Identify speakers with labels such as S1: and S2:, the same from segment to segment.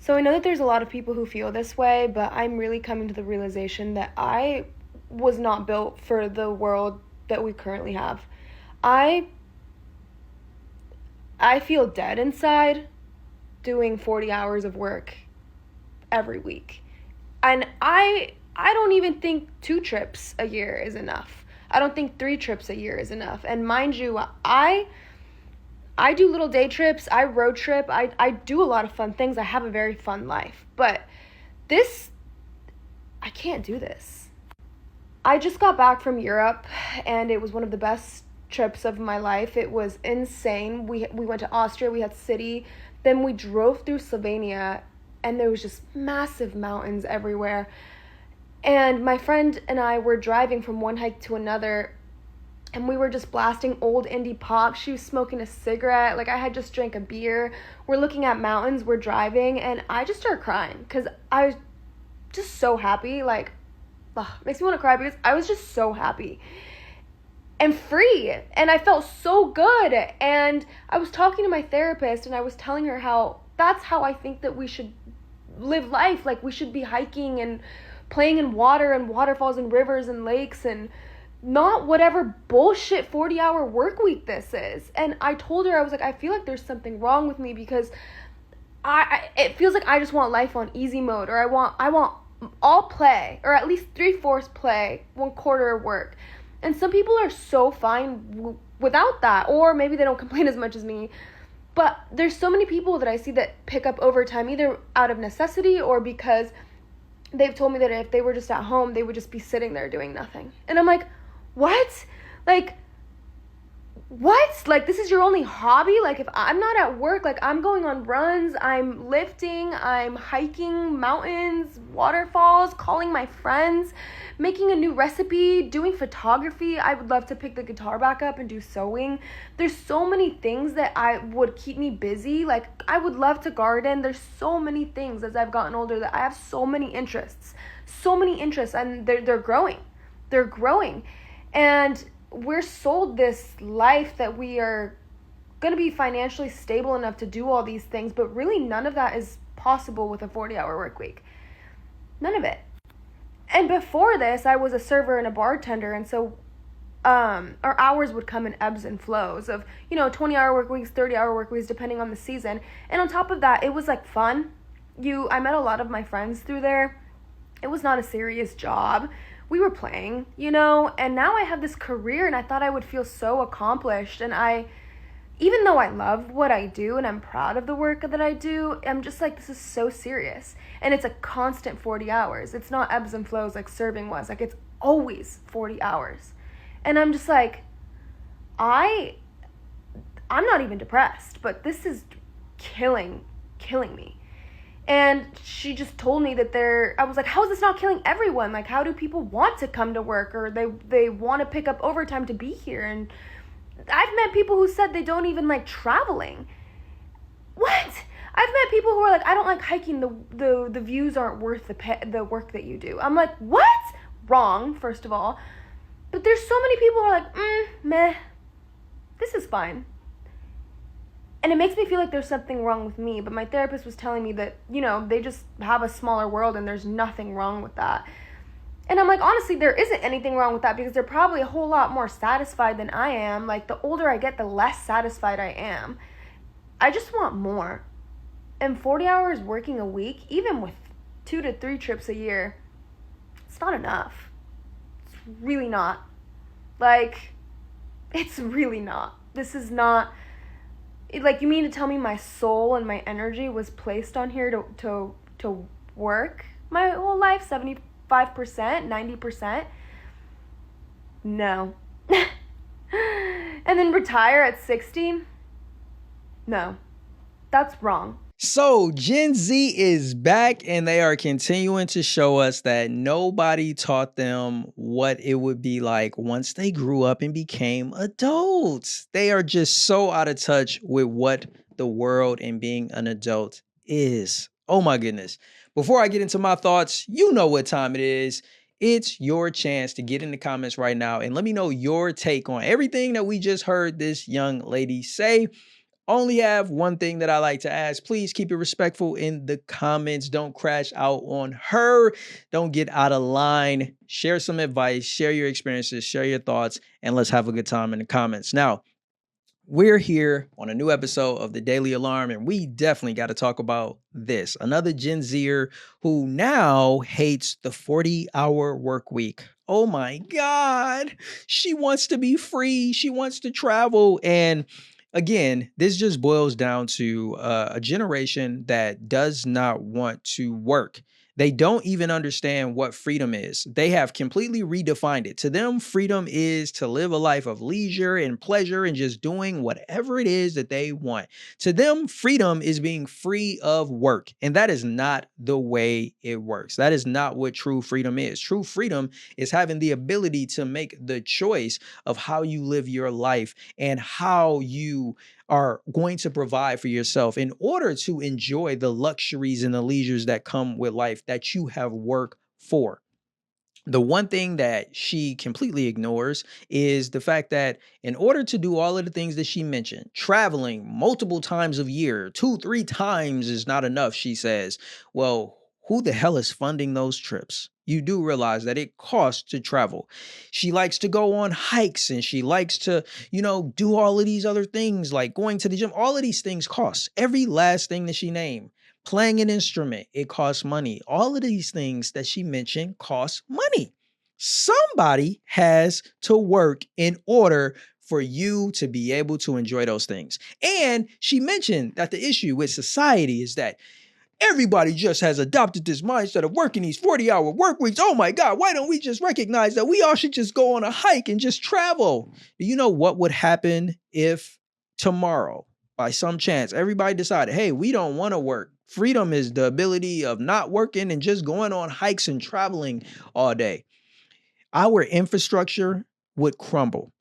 S1: So I know that there's a lot of people who feel this way, but I'm really coming to the realization that I was not built for the world that we currently have. I I feel dead inside doing 40 hours of work every week. And I don't even think 2 trips a year is enough. I don't think 3 trips a year is enough. And mind you, I do little day trips, I road trip, I do a lot of fun things. I have a very fun life. But this I can't do this. I just got back from Europe and it was one of the best trips of my life. It was insane. We went to Austria, we had city, then we drove through Slovenia and there was just massive mountains everywhere. And my friend and I were driving from one hike to another and we were just blasting old indie pop. She was smoking a cigarette. Like I had just drank a beer. We're looking at mountains, we're driving, and I just started crying because I was just so happy. Like, ugh, makes me want to cry because I was just so happy and free. And I felt so good. And I was talking to my therapist and I was telling her how that's how I think that we should live life. Like we should be hiking and playing in water and waterfalls and rivers and lakes and not whatever bullshit 40-hour work week this is. And I told her, I was like, I feel like there's something wrong with me because it feels like I just want life on easy mode, or I want all play, or at least 3/4 play, 1/4 work. And some people are so fine without that, or maybe they don't complain as much as me. But there's so many people that I see that pick up overtime either out of necessity or because they've told me that if they were just at home, they would just be sitting there doing nothing. And I'm like, what? Like, what? Like, this is your only hobby? Like, if I'm not at work, like, I'm going on runs, I'm lifting, I'm hiking mountains, waterfalls, calling my friends, making a new recipe, doing photography. I would love to pick the guitar back up and do sewing. There's so many things that I would keep me busy. Like, I would love to garden. There's so many things as I've gotten older that I have so many interests, and they're growing. They're growing. And we're sold this life that we are going to be financially stable enough to do all these things, but really none of that is possible with a 40-hour work week. None of it. And before this, I was a server and a bartender, and so our hours would come in ebbs and flows of, 20-hour work weeks, 30-hour work weeks, depending on the season. And on top of that, it was like fun. I met a lot of my friends through there. It was not a serious job. We were playing, and now I have this career and I thought I would feel so accomplished. And even though I love what I do and I'm proud of the work that I do, I'm just like, this is so serious. And it's a constant 40 hours. It's not ebbs and flows like serving was. Like, it's always 40 hours. And I'm just like, I'm not even depressed, but this is killing me. And she just told me that I was like, how is this not killing everyone? Like, how do people want to come to work, or they want to pick up overtime to be here? And I've met people who said they don't even like traveling. What? I've met people who are like, I don't like hiking. The views aren't worth the work that you do. I'm like, what? Wrong, first of all. But there's so many people who are like, meh, this is fine. And it makes me feel like there's something wrong with me. But my therapist was telling me that, they just have a smaller world and there's nothing wrong with that. And I'm like, honestly, there isn't anything wrong with that because they're probably a whole lot more satisfied than I am. Like, the older I get, the less satisfied I am. I just want more. And 40 hours working a week, even with 2 to 3 trips a year, it's not enough. It's really not. Like, it's really not. This is not... Like, you mean to tell me my soul and my energy was placed on here to work my whole life, 75%, 90%? No. And then retire at 60? No. That's wrong.
S2: So Gen Z is back and they are continuing to show us that nobody taught them what it would be like once they grew up and became adults. They are just so out of touch with what the world and being an adult is. Oh my goodness. Before I get into my thoughts, you know what time it is. It's your chance to get in the comments right now and let me know your take on everything that we just heard this young lady say. Only have one thing that I like to ask. Please keep it respectful in the comments. Don't crash out on her. Don't get out of line. Share some advice, share your experiences, share your thoughts, and let's have a good time in the comments. Now, we're here on a new episode of the Daily Alarm, and we definitely got to talk about this. Another Gen Zer who now hates the 40-hour work week. Oh my God. She wants to be free. She wants to travel. And again, this just boils down to a generation that does not want to work. They don't even understand what freedom is. They have completely redefined it. To them, freedom is to live a life of leisure and pleasure and just doing whatever it is that they want. To them, freedom is being free of work. And that is not the way it works. That is not what true freedom is. True freedom is having the ability to make the choice of how you live your life and how you are going to provide for yourself in order to enjoy the luxuries and the leisures that come with life that you have worked for. The one thing that she completely ignores is the fact that in order to do all of the things that she mentioned, traveling multiple times a year, 2, 3 times is not enough, she says. Well, who the hell is funding those trips? You do realize that it costs to travel. She likes to go on hikes and she likes to, do all of these other things like going to the gym. All of these things cost. Every last thing that she named. Playing an instrument, it costs money. All of these things that she mentioned cost money. Somebody has to work in order for you to be able to enjoy those things. And she mentioned that the issue with society is that everybody just has adopted this mindset of working these 40-hour work weeks. Oh my God, why don't we just recognize that we all should just go on a hike and just travel? Do you know what would happen if tomorrow, by some chance, everybody decided, hey, we don't want to work? Freedom is the ability of not working and just going on hikes and traveling all day. Our infrastructure would crumble.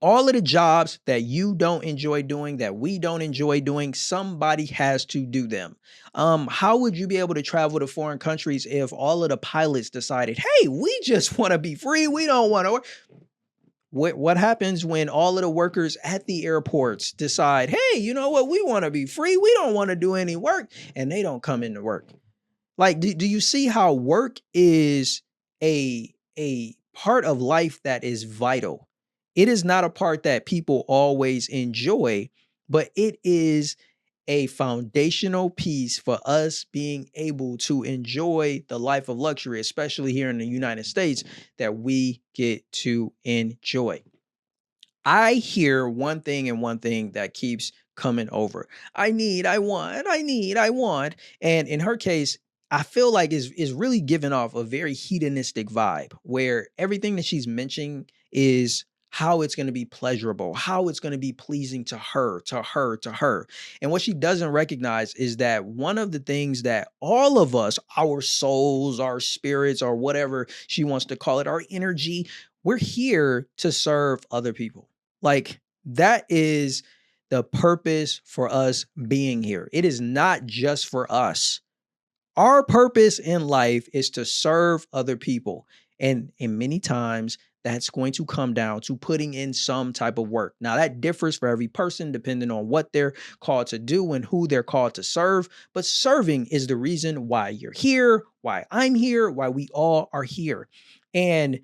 S2: All of the jobs that you don't enjoy doing, that we don't enjoy doing, somebody has to do them. How would you be able to travel to foreign countries if all of the pilots decided, hey, we just want to be free, we don't want to work? What happens when all of the workers at the airports decide, hey, you know what, we want to be free, we don't want to do any work, and they don't come into work? Like, do you see how work is a part of life that is vital? It is not a part that people always enjoy, but it is a foundational piece for us being able to enjoy the life of luxury, especially here in the United States, that we get to enjoy. I hear one thing and one thing that keeps coming over. I need, I want, I need, I want. And in her case, I feel like is really giving off a very hedonistic vibe where everything that she's mentioning is how it's going to be pleasurable, how it's going to be pleasing to her, to her, to her. And what she doesn't recognize is that one of the things that all of us, our souls, our spirits, or whatever she wants to call it, our energy, we're here to serve other people. Like, that is the purpose for us being here. It is not just for us. Our purpose in life is to serve other people. And many times that's going to come down to putting in some type of work. Now, that differs for every person depending on what they're called to do and who they're called to serve. But serving is the reason why you're here, why I'm here, why we all are here. And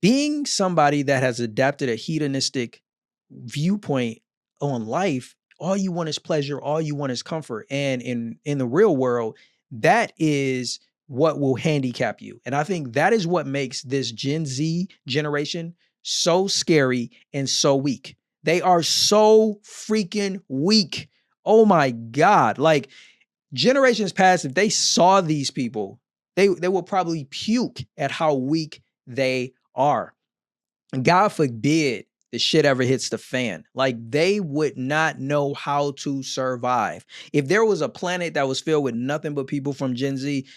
S2: being somebody that has adapted a hedonistic viewpoint on life, all you want is pleasure, all you want is comfort. And in the real world, that is what will handicap you. And I think that is what makes this Gen Z generation so scary and so weak. They are so freaking weak. Oh my God. Like, generations past, if they saw these people, they will probably puke at how weak they are. God forbid the shit ever hits the fan. Like, they would not know how to survive. If there was a planet that was filled with nothing but people from Gen Z,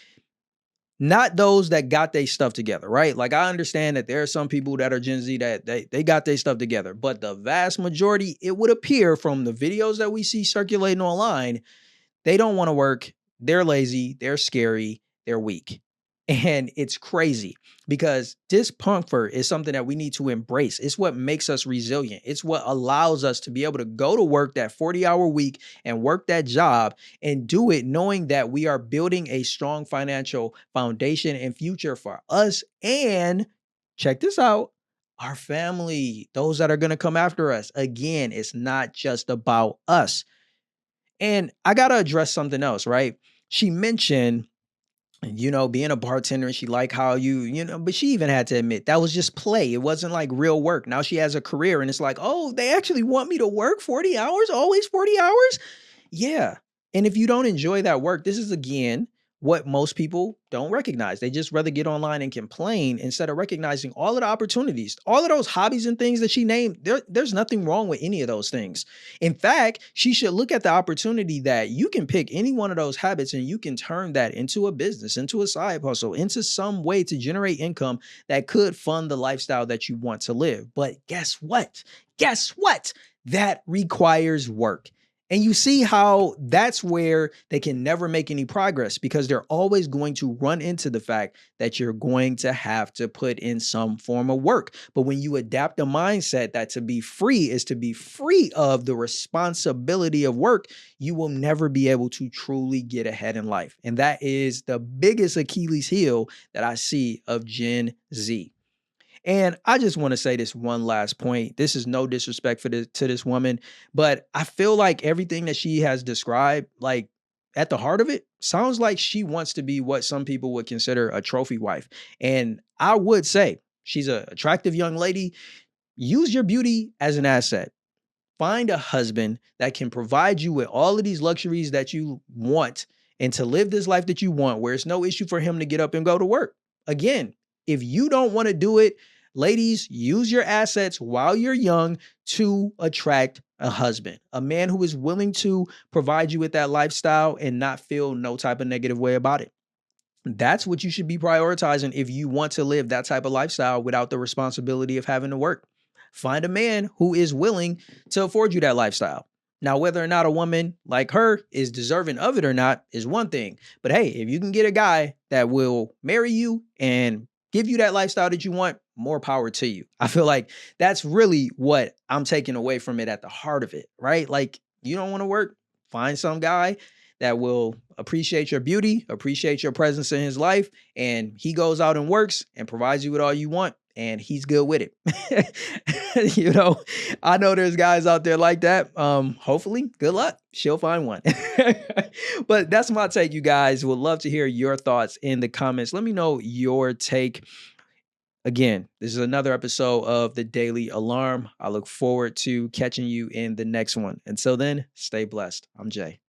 S2: not those that got their stuff together, right? Like, I understand that there are some people that are Gen Z that they got their stuff together, but the vast majority, it would appear from the videos that we see circulating online, they don't want to work. They're lazy. They're scary. They're weak. And it's crazy because discomfort is something that we need to embrace. It's what makes us resilient. It's what allows us to be able to go to work that 40-hour week and work that job and do it knowing that we are building a strong financial foundation and future for us. And check this out, our family, those that are going to come after us. Again, it's not just about us. And I got to address something else, right? She mentioned being a bartender, and she liked how but she even had to admit that was just play. It wasn't like real work. Now she has a career and it's like, oh, they actually want me to work 40 hours, always 40 hours. Yeah. And if you don't enjoy that work, this is again what most people don't recognize. They just rather get online and complain instead of recognizing all of the opportunities, all of those hobbies and things that she named. There's nothing wrong with any of those things. In fact, she should look at the opportunity that you can pick any one of those habits and you can turn that into a business, into a side hustle, into some way to generate income that could fund the lifestyle that you want to live. But guess what? Guess what? That requires work. And you see how that's where they can never make any progress because they're always going to run into the fact that you're going to have to put in some form of work. But when you adapt the mindset that to be free is to be free of the responsibility of work, you will never be able to truly get ahead in life. And that is the biggest Achilles heel that I see of Gen Z. And I just want to say this one last point. This is no disrespect to this woman, but I feel like everything that she has described, like at the heart of it, sounds like she wants to be what some people would consider a trophy wife. And I would say she's an attractive young lady. Use your beauty as an asset. Find a husband that can provide you with all of these luxuries that you want and to live this life that you want, where it's no issue for him to get up and go to work. Again, if you don't want to do it, ladies, use your assets while you're young to attract a husband, a man who is willing to provide you with that lifestyle and not feel no type of negative way about it. That's what you should be prioritizing if you want to live that type of lifestyle without the responsibility of having to work. Find a man who is willing to afford you that lifestyle. Now, whether or not a woman like her is deserving of it or not is one thing. But hey, if you can get a guy that will marry you and give you that lifestyle that you want, more power to you. I feel like that's really what I'm taking away from it at the heart of it, right? Like, you don't want to work, find some guy that will appreciate your beauty, appreciate your presence in his life, and he goes out and works and provides you with all you want, and he's good with it. I know there's guys out there like that. Hopefully, good luck. She'll find one. But that's my take, you guys. Would love to hear your thoughts in the comments. Let me know your take. Again, this is another episode of the Daily Alarm. I look forward to catching you in the next one. Until then, stay blessed. I'm Jay.